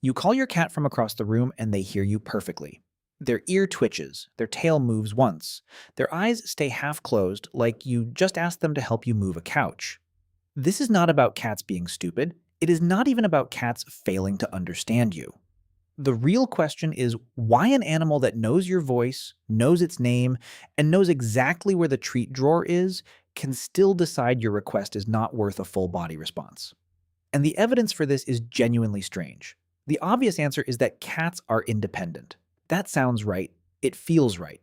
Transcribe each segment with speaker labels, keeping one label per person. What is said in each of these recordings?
Speaker 1: You call your cat from across the room and they hear you perfectly. Their ear twitches, their tail moves once, their eyes stay half closed like you just asked them to help you move a couch. This is not about cats being stupid. It is not even about cats failing to understand you. The real question is why an animal that knows your voice, knows its name, and knows exactly where the treat drawer is can still decide your request is not worth a full body response. And the evidence for this is genuinely strange. The obvious answer is that cats are independent. That sounds right. It feels right.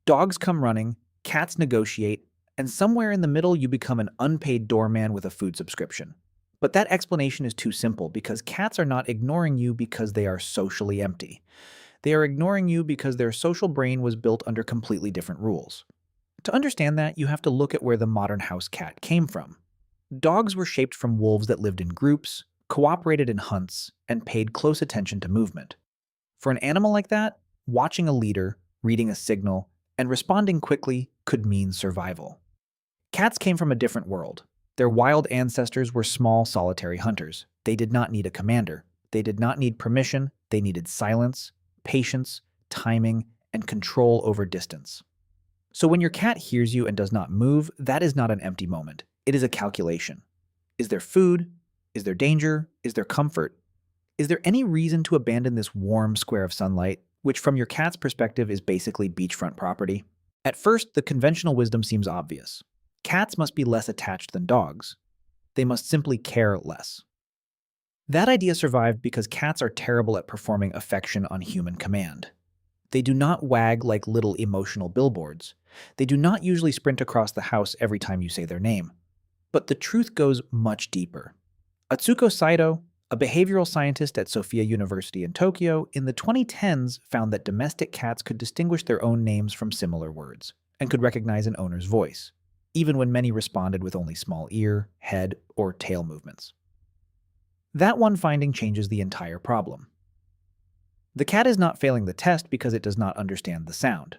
Speaker 1: Dogs come running, cats negotiate, and somewhere in the middle you become an unpaid doorman with a food subscription. But that explanation is too simple because cats are not ignoring you because they are socially empty. They are ignoring you because their social brain was built under completely different rules. To understand that, you have to look at where the modern house cat came from. Dogs were shaped from wolves that lived in groups, cooperated in hunts, and paid close attention to movement. For an animal like that, watching a leader, reading a signal, and responding quickly could mean survival. Cats came from a different world. Their wild ancestors were small, solitary hunters. They did not need a commander. They did not need permission. They needed silence, patience, timing, and control over distance. So when your cat hears you and does not move, that is not an empty moment. It is a calculation. Is there food? Is there danger? Is there comfort? Is there any reason to abandon this warm square of sunlight, which from your cat's perspective is basically beachfront property? At first, the conventional wisdom seems obvious. Cats must be less attached than dogs. They must simply care less. That idea survived because cats are terrible at performing affection on human command. They do not wag like little emotional billboards. They do not usually sprint across the house every time you say their name. But the truth goes much deeper. Atsuko Saito, a behavioral scientist at Sophia University in Tokyo, in the 2010s found that domestic cats could distinguish their own names from similar words and could recognize an owner's voice, even when many responded with only small ear, head, or tail movements. That one finding changes the entire problem. The cat is not failing the test because it does not understand the sound.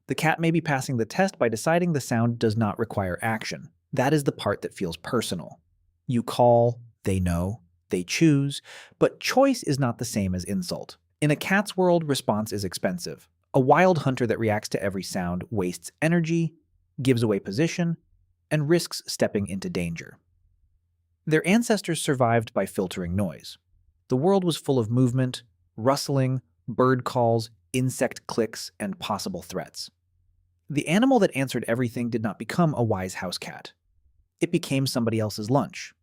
Speaker 1: The cat may be passing the test by deciding the sound does not require action. That is the part that feels personal. You call, they know, they choose, but choice is not the same as insult. In a cat's world, response is expensive. A wild hunter that reacts to every sound wastes energy, gives away position, and risks stepping into danger. Their ancestors survived by filtering noise. The world was full of movement, rustling, bird calls, insect clicks, and possible threats. The animal that answered everything did not become a wise house cat. It became somebody else's lunch.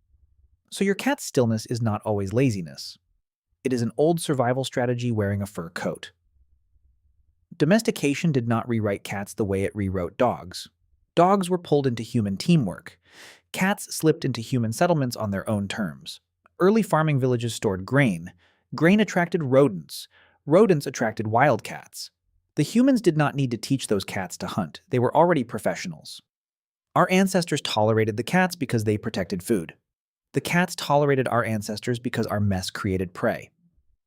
Speaker 1: So your cat's stillness is not always laziness. It is an old survival strategy wearing a fur coat. Domestication did not rewrite cats the way it rewrote dogs. Dogs were pulled into human teamwork. Cats slipped into human settlements on their own terms. Early farming villages stored grain. Grain attracted rodents. Rodents attracted wildcats. The humans did not need to teach those cats to hunt. They were already professionals. Our ancestors tolerated the cats because they protected food. The cats tolerated our ancestors because our mess created prey.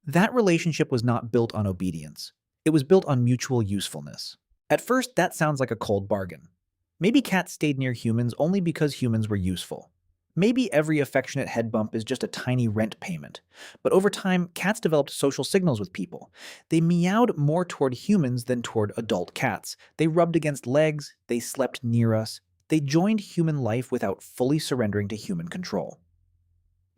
Speaker 1: That relationship was not built on obedience. It was built on mutual usefulness. At first, that sounds like a cold bargain. Maybe cats stayed near humans only because humans were useful. Maybe every affectionate head bump is just a tiny rent payment. But over time, cats developed social signals with people. They meowed more toward humans than toward adult cats. They rubbed against legs. They slept near us. They joined human life without fully surrendering to human control.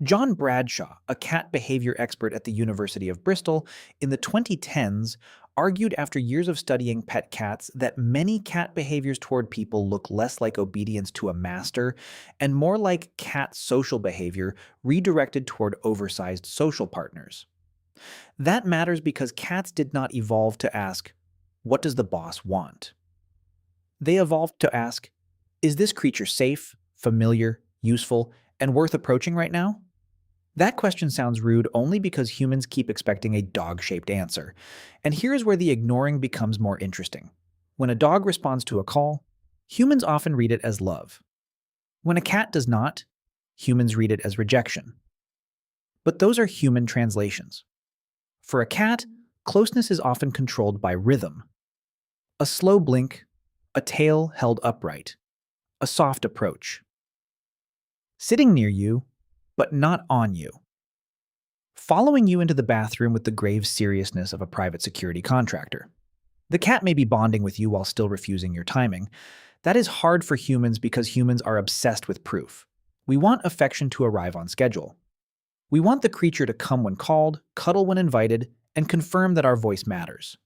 Speaker 1: John Bradshaw, a cat behavior expert at the University of Bristol, in the 2010s argued after years of studying pet cats that many cat behaviors toward people look less like obedience to a master and more like cat social behavior redirected toward oversized social partners. That matters because cats did not evolve to ask, "What does the boss want?" They evolved to ask, "Is this creature safe, familiar, useful, and worth approaching right now?" That question sounds rude only because humans keep expecting a dog-shaped answer. And here's where the ignoring becomes more interesting. When a dog responds to a call, humans often read it as love. When a cat does not, humans read it as rejection. But those are human translations. For a cat, closeness is often controlled by rhythm. A slow blink, a tail held upright, a soft approach. Sitting near you, but not on you. following you into the bathroom with the grave seriousness of a private security contractor. The cat may be bonding with you while still refusing your timing. That is hard for humans because humans are obsessed with proof. We want affection to arrive on schedule. We want the creature to come when called, cuddle when invited, and confirm that our voice matters.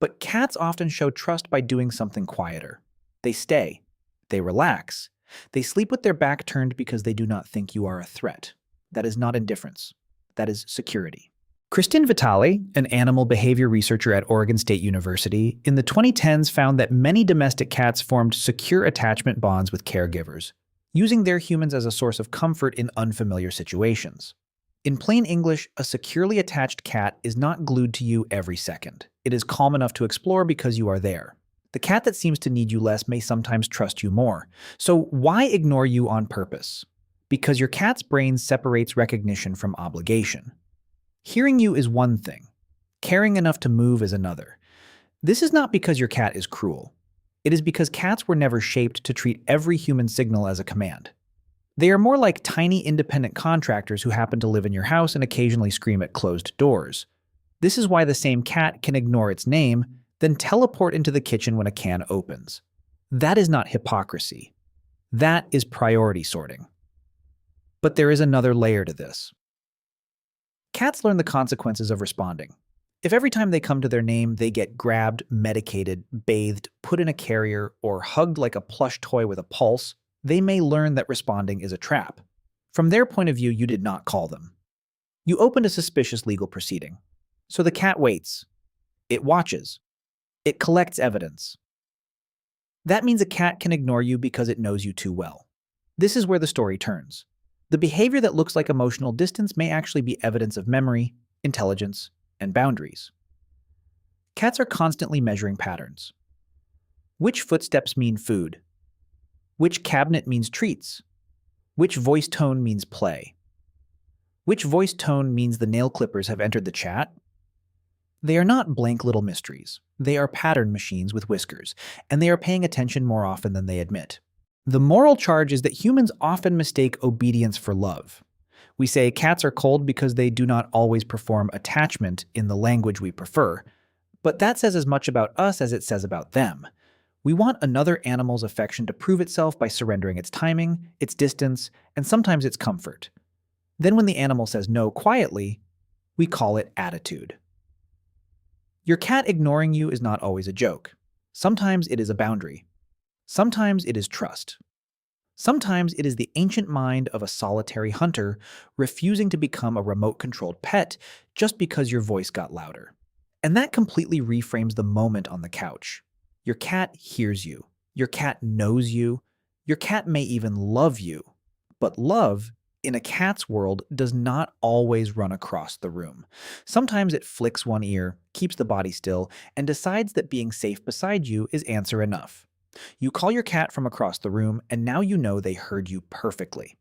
Speaker 1: But cats often show trust by doing something quieter. They stay. They relax. They sleep with their back turned because they do not think you are a threat. That is not indifference. That is security. Kristin Vitale, an animal behavior researcher at Oregon State University, in the 2010s found that many domestic cats formed secure attachment bonds with caregivers, using their humans as a source of comfort in unfamiliar situations. In plain English, a securely attached cat is not glued to you every second. It is calm enough to explore because you are there. The cat that seems to need you less may sometimes trust you more. So why ignore you on purpose? Because your cat's brain separates recognition from obligation. Hearing you is one thing. Caring enough to move is another. This is not because your cat is cruel. It is because cats were never shaped to treat every human signal as a command. They are more like tiny independent contractors who happen to live in your house and occasionally scream at closed doors. This is why the same cat can ignore its name, then teleport into the kitchen when a can opens. That is not hypocrisy. That is priority sorting. But there is another layer to this. Cats learn the consequences of responding. If every time they come to their name, they get grabbed, medicated, bathed, put in a carrier, or hugged like a plush toy with a pulse, they may learn that responding is a trap. From their point of view, you did not call them. You opened a suspicious legal proceeding. So the cat waits. It watches. It collects evidence. That means a cat can ignore you because it knows you too well. This is where the story turns. The behavior that looks like emotional distance may actually be evidence of memory, intelligence, and boundaries. Cats are constantly measuring patterns. Which footsteps mean food? Which cabinet means treats? Which voice tone means play? Which voice tone means the nail clippers have entered the chat? They are not blank little mysteries. They are pattern machines with whiskers, and they are paying attention more often than they admit. The moral charge is that humans often mistake obedience for love. We say cats are cold because they do not always perform attachment in the language we prefer, but that says as much about us as it says about them. We want another animal's affection to prove itself by surrendering its timing, its distance, and sometimes its comfort. Then when the animal says no quietly, we call it attitude. Your cat ignoring you is not always a joke. Sometimes it is a boundary. Sometimes it is trust. Sometimes it is the ancient mind of a solitary hunter refusing to become a remote-controlled pet just because your voice got louder. And that completely reframes the moment on the couch. Your cat hears you. Your cat knows you. Your cat may even love you. But love, in a cat's world, does not always run across the room. Sometimes it flicks one ear, keeps the body still, and decides that being safe beside you is answer enough. You call your cat from across the room, and now you know they heard you perfectly.